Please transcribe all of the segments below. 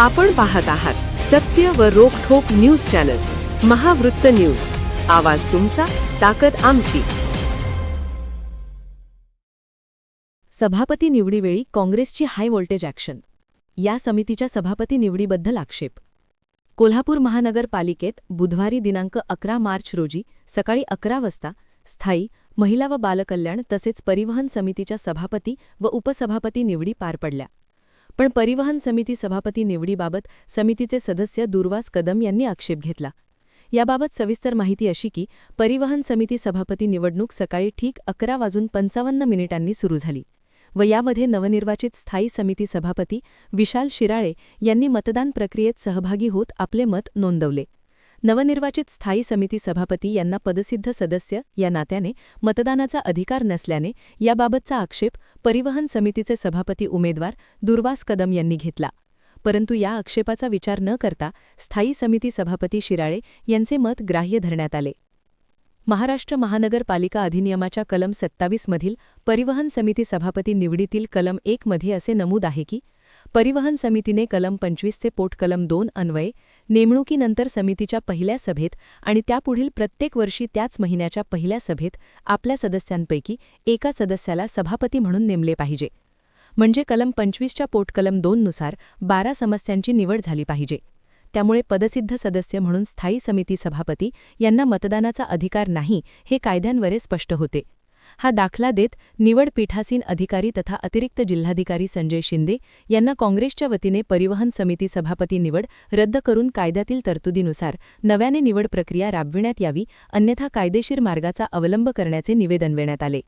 आपण पाहत आहात सत्य व रोखठोक न्यूज चॅनल महावृत्त न्यूज. आवाज तुमचा, ताकद आमची. सभापती निवडीवेळी काँग्रेसची हाय व्होल्टेज ॲक्शन. या समितीच्या सभापती निवडीबद्दल आक्षेप. कोल्हापूर महानगरपालिकेत बुधवारी दिनांक 11 मार्च रोजी सकाळी 11 वाजता स्थायी महिला व बालकल्याण तसेच परिवहन समितीच्या सभापती व उपसभापती निवडी पार पडल्या. पण परिवहन समिती सभापती निवडीबाबत समितीचे सदस्य दुर्वास कदम यांनी आक्षेप घेतला. याबाबत सविस्तर माहिती अशी की परिवहन समिती सभापती निवडणूक सकाळी ठीक 11:55 सुरू झाली व यामध्ये नवनिर्वाचित स्थायी समिती सभापती विशाल शिराळे यांनी मतदान प्रक्रियेत सहभागी होत आपले मत नोंदवले. नवनिर्वाचित स्थायी समिती सभापती यांना पदसिद्ध सदस्य या नात्याने मतदानाचा अधिकार नसल्याने याबाबतचा आक्षेप परिवहन समितीचे सभापती उमेदवार दुर्वास कदम यांनी घेतला. परंतु या आक्षेपाचा विचार न करता स्थायी समिती सभापती शिराळे यांचे मत ग्राह्य धरण्यात आले. महाराष्ट्र महानगरपालिका अधिनियमाच्या कलम 27 मधील परिवहन समिती सभापती निवडीतील कलम 1 मध्ये असे नमूद आहे की परिवहन समितीने कलम 25 चे पोट कलम 2 अन्वये नेमणुकीनंतर समितीच्या पहिल्या सभेत आणि त्यापुढील प्रत्येक वर्षी त्याच महिन्याच्या पहिल्या सभेत आपल्या सदस्यांपैकी एका सदस्याला सभापती म्हणून नेमले पाहिजे. म्हणजे कलम 25 च्या पोट कलम 2 नुसार 12 सदस्यांची निवड झाली पाहिजे. त्यामुळे पदसिद्ध सदस्य म्हणून स्थायी समिती सभापती यांना मतदानाचा अधिकार नाही हे कायद्यान्वये स्पष्ट होते. हा दाखला देत निवड पीठासीन अधिकारी तथा अतिरिक्त जिल्हाधिकारी संजय शिंदे यांना काँग्रेसच्या वतीने परिवहन समिती सभापती निवड रद्द करून कायद्यातील तरतुदीनुसार नव्याने निवड प्रक्रिया राबविण्यात यावी, अन्यथा कायदेशीर मार्गाचा अवलंब करण्याचे निवेदन देण्यात आले.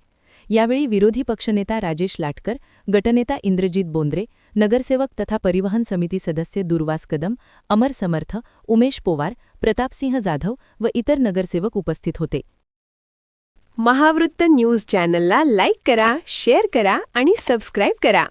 यावेळी विरोधी पक्षनेता राजेश लाटकर, गटनेता इंद्रजित बोंद्रे, नगरसेवक तथा परिवहन समिती सदस्य दुर्वास कदम, अमर समर्थ, उमेश पोवार, प्रतापसिंह जाधव व इतर नगरसेवक उपस्थित होते. महावृत्त न्यूज चॅनलला लाईक करा, शेअर करा आणि सबस्क्राईब करा.